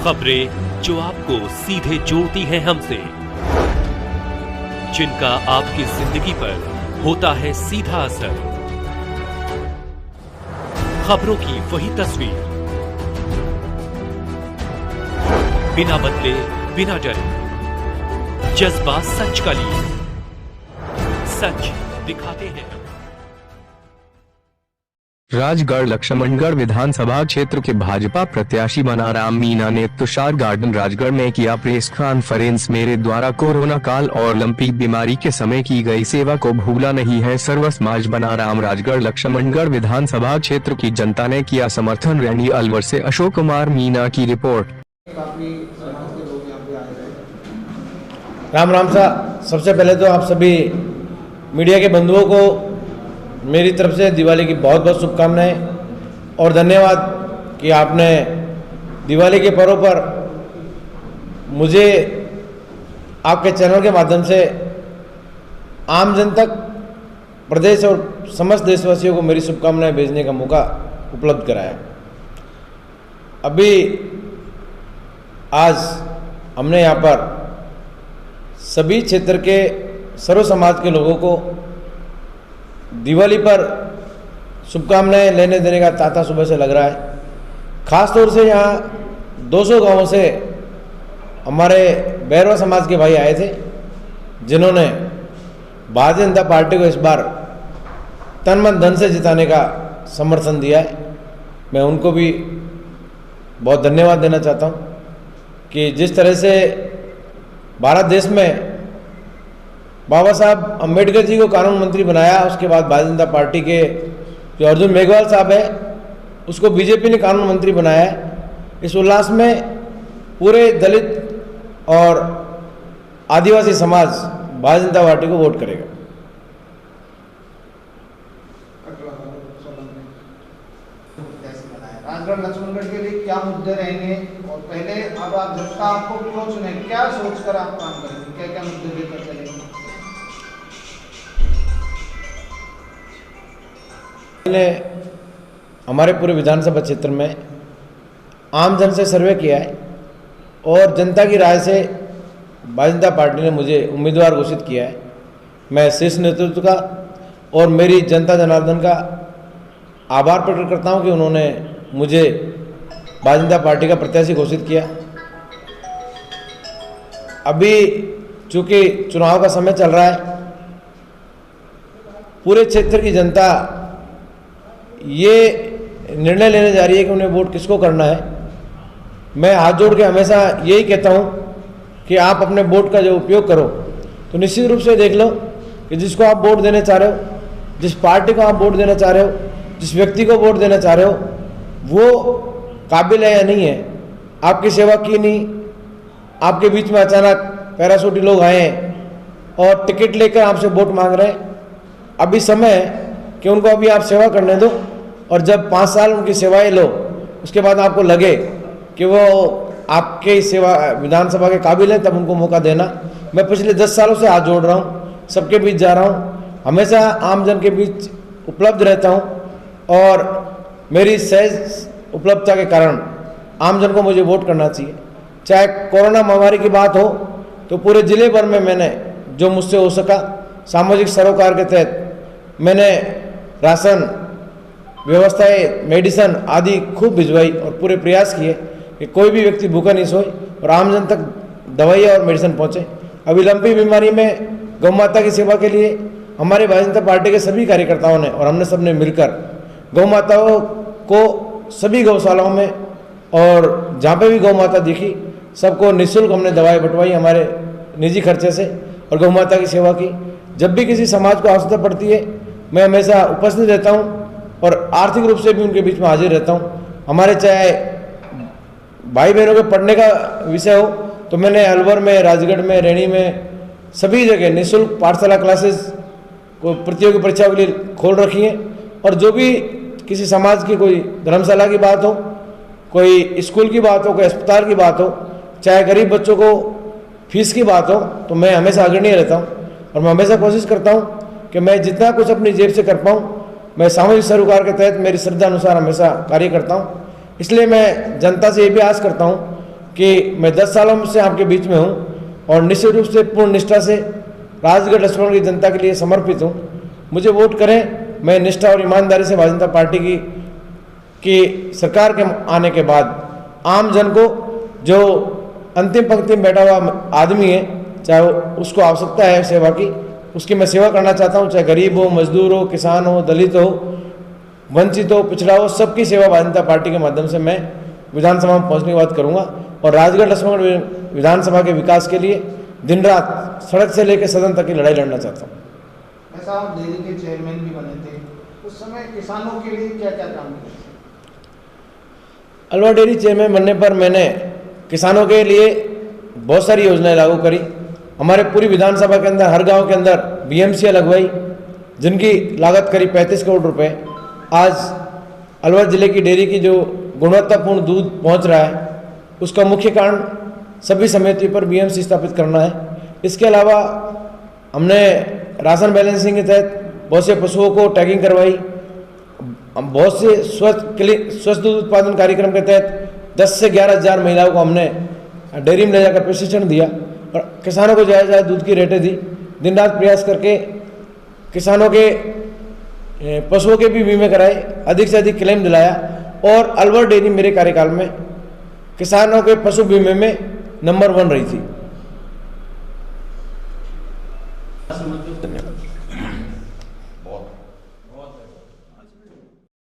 खबरें जो आपको सीधे जोड़ती हैं हमसे, जिनका आपकी जिंदगी पर होता है सीधा असर। खबरों की वही तस्वीर, बिना बदले बिना डरे, जज्बा सच का लिए, सच दिखाते हैं। राजगढ़ लक्ष्मणगढ़ विधानसभा क्षेत्र के भाजपा प्रत्याशी बनाराम मीणा ने तुषार गार्डन राजगढ़ में किया प्रेस कॉन्फ्रेंस। मेरे द्वारा कोरोना काल और लंपी बीमारी के समय की गई सेवा को भूला नहीं है सर्व समाज। बनाराम राजगढ़ लक्ष्मणगढ़ विधानसभा क्षेत्र की जनता ने किया समर्थन रैली। अलवर से अशोक कुमार मीणा की रिपोर्ट। राम राम सा। सबसे पहले तो आप सभी मीडिया के बंधुओं को मेरी तरफ से दिवाली की बहुत बहुत शुभकामनाएं और धन्यवाद कि आपने दिवाली के पर्व पर मुझे आपके चैनल के माध्यम से आम जन तक, प्रदेश और समस्त देशवासियों को मेरी शुभकामनाएं भेजने का मौका उपलब्ध कराया। अभी आज हमने यहाँ पर सभी क्षेत्र के सर्व समाज के लोगों को दिवाली पर शुभकामनाएं लेने देने का तांता सुबह से लग रहा है। खास तौर से यहाँ 200 गांवों से हमारे बैरवा समाज के भाई आए थे, जिन्होंने भारतीय जनता पार्टी को इस बार तन मन धन से जिताने का समर्थन दिया है। मैं उनको भी बहुत धन्यवाद देना चाहता हूँ कि जिस तरह से भारत देश में बाबा साहब अम्बेडकर जी को कानून मंत्री बनाया, उसके बाद भारतीय जनता पार्टी के जो अर्जुन मेघवाल साहब है उसको बीजेपी ने कानून मंत्री बनाया है। इस उल्लास में पूरे दलित और आदिवासी समाज भारतीय जनता पार्टी को वोट करेगा। राजगढ़ लक्ष्मणगढ़ के लिए क्या मुद्दे रहेंगे और पहले अब आप जनता आपको क्यों चुने, क्या सोचकर आप काम करेंगे, क्या क्या मुद्दे लेकर चलेंगे? ने हमारे पूरे विधानसभा क्षेत्र में आम जन से सर्वे किया है और जनता की राय से भारतीय जनता पार्टी ने मुझे उम्मीदवार घोषित किया है। मैं शीर्ष नेतृत्व का और मेरी जनता जनार्दन का आभार प्रकट करता हूं कि उन्होंने मुझे भारतीय जनता पार्टी का प्रत्याशी घोषित किया। अभी चूंकि चुनाव का समय चल रहा है, पूरे क्षेत्र की जनता ये निर्णय लेने जा रही है कि उन्हें वोट किसको करना है। मैं हाथ जोड़ के हमेशा यही कहता हूँ कि आप अपने वोट का जो उपयोग करो तो निश्चित रूप से देख लो कि जिसको आप वोट देना चाह रहे हो, जिस पार्टी को आप वोट देना चाह रहे हो, जिस व्यक्ति को वोट देना चाह रहे हो, वो काबिल है या नहीं है। आपकी सेवा की नहीं, आपके बीच में अचानक पैराशूटी लोग आए हैं और टिकट लेकर आपसे वोट मांग रहे हैं। अभी समय है कि उनको अभी आप सेवा करने दो और जब 5 साल उनकी सेवाएं लो, उसके बाद आपको लगे कि वो आपके सेवा विधानसभा के काबिल है, तब उनको मौका देना। मैं पिछले 10 सालों से हाथ जोड़ रहा हूँ, सबके बीच जा रहा हूँ, हमेशा आम जन के बीच उपलब्ध रहता हूँ और मेरी सहज उपलब्धता के कारण आम जन को मुझे वोट करना चाहिए। चाहे कोरोना महामारी की बात हो तो पूरे जिले भर में मैंने जो मुझसे हो सका सामाजिक सरोकार के तहत मैंने राशन व्यवस्थाएं, मेडिसन आदि खूब भिजवाई और पूरे प्रयास किए कि कोई भी व्यक्ति भूखा नहीं सोए और आम जन तक दवाइयाँ और मेडिसिन पहुँचे। अभी लंपी बीमारी में गौ माता की सेवा के लिए हमारे भारतीय जनता पार्टी के सभी कार्यकर्ताओं ने और हमने सबने मिलकर गौ माताओं को सभी गौशालाओं में और जहाँ पे भी गौ माता दिखी सबको निःशुल्क हमने दवाएं बंटवाई हमारे निजी खर्चे से और गौ माता की सेवा की। जब भी किसी समाज को आवश्यकता पड़ती है मैं हमेशा उपस्थित रहता हूँ और आर्थिक रूप से भी उनके बीच में हाजिर रहता हूँ। हमारे चाहे भाई बहनों के पढ़ने का विषय हो तो मैंने अलवर में, राजगढ़ में, रैनी में सभी जगह निःशुल्क पाठशाला क्लासेस को प्रतियोगी परीक्षाओं के लिए खोल रखी हैं। और जो भी किसी समाज की कोई धर्मशाला की बात हो, कोई स्कूल की बात हो, कोई अस्पताल की बात हो, चाहे गरीब बच्चों को फीस की बात हो, तो मैं हमेशा अग्रणी रहता हूँ और मैं हमेशा कोशिश करता हूँ कि मैं जितना कुछ अपनी जेब से कर पाऊँ मैं सामाजिक सरोकार के तहत मेरी श्रद्धा अनुसार हमेशा कार्य करता हूँ। इसलिए मैं जनता से ये भी आस करता हूँ कि मैं 10 सालों से आपके बीच में हूँ और निश्चित रूप से पूर्ण निष्ठा से राजगढ़ लक्ष्मण की जनता के लिए समर्पित हूँ। मुझे वोट करें। मैं निष्ठा और ईमानदारी से भारतीय जनता पार्टी की सरकार के आने के बाद आम जन को, जो अंतिम पंक्ति में बैठा हुआ आदमी है, चाहे उसको आवश्यकता है सेवा की, उसकी मैं सेवा करना चाहता हूँ। चाहे गरीब हो, मजदूर हो, किसान हो, दलित हो, वंचित हो, पिछड़ा हो, सबकी सेवा भारतीय जनता पार्टी के माध्यम से मैं विधानसभा में पहुँचने की बात करूँगा और राजगढ़ लक्ष्मणगढ़ विधानसभा के विकास के लिए दिन रात सड़क से लेकर सदन तक की लड़ाई लड़ना चाहता हूँ। ऐसा आप डेयरी के चेयरमैन भी बने थे, उस समय किसानों के लिए क्या क्या काम किए? अलवर डेयरी चेयरमैन बनने पर मैंने किसानों के लिए बहुत सारी योजनाएं लागू करी। हमारे पूरी विधानसभा के अंदर हर गांव के अंदर बीएमसीआई लगवाई, जिनकी लागत करीब 35 करोड़ रुपए। आज अलवर जिले की डेयरी की जो गुणवत्तापूर्ण दूध पहुंच रहा है, उसका मुख्य कारण सभी समितियों पर बीएमसी स्थापित करना है। इसके अलावा हमने राशन बैलेंसिंग के तहत बहुत से पशुओं को टैगिंग करवाई। बहुत से स्वस्थ दूध उत्पादन कार्यक्रम के तहत 10 से 11 हज़ार महिलाओं को हमने डेयरी में ले जाकर प्रशिक्षण दिया और किसानों को जायज़ जायज़ दूध की रेटें दी। दिन रात प्रयास करके किसानों के पशुओं के भी बीमे कराए, अधिक से अधिक क्लेम दिलाया और अलवर डेयरी मेरे कार्यकाल में किसानों के पशु बीमे में नंबर 1 रही थी।